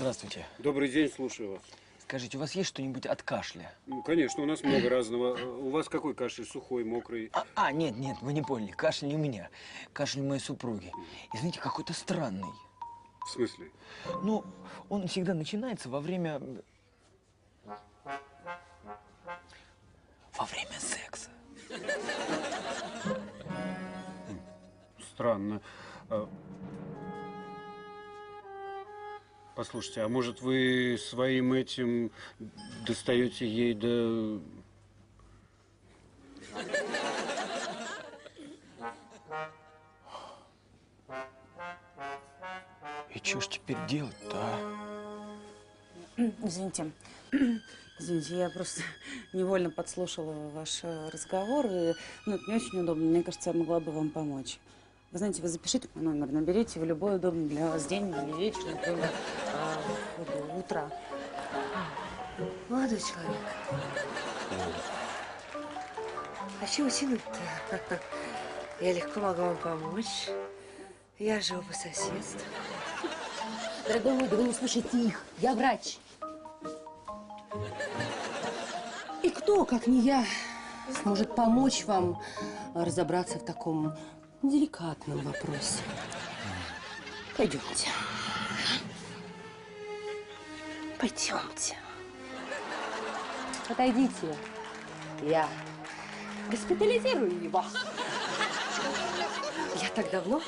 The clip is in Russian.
Здравствуйте. Добрый день, слушаю вас. Скажите, у вас есть что-нибудь от кашля? Ну, конечно, у нас много разного. У вас какой кашель? Сухой, мокрый? Нет, вы не поняли. Кашель не у меня. Кашель у моей супруги. И знаете, какой-то странный. В смысле? Ну, он всегда начинается во время секса. Странно. Послушайте, а может вы своим этим достаете ей до... И что ж теперь делать-то, а? Извините. Извините, я просто невольно подслушала ваш разговор. И, ну, это не очень удобно. Мне кажется, я могла бы вам помочь. Вы знаете, вы запишите мой номер, наберите в любой удобный для вас день или вечер, например, утро. Молодой человек. А чего тянуть-то? Я легко могу вам помочь. Я живу по соседству. Дорогой мой, да вы не слушайте их. Я врач. И кто, как не я, сможет помочь вам разобраться в таком деликатном вопросе? Пойдемте. Пойдемте. Отойдите. Я госпитализирую его. Я так давно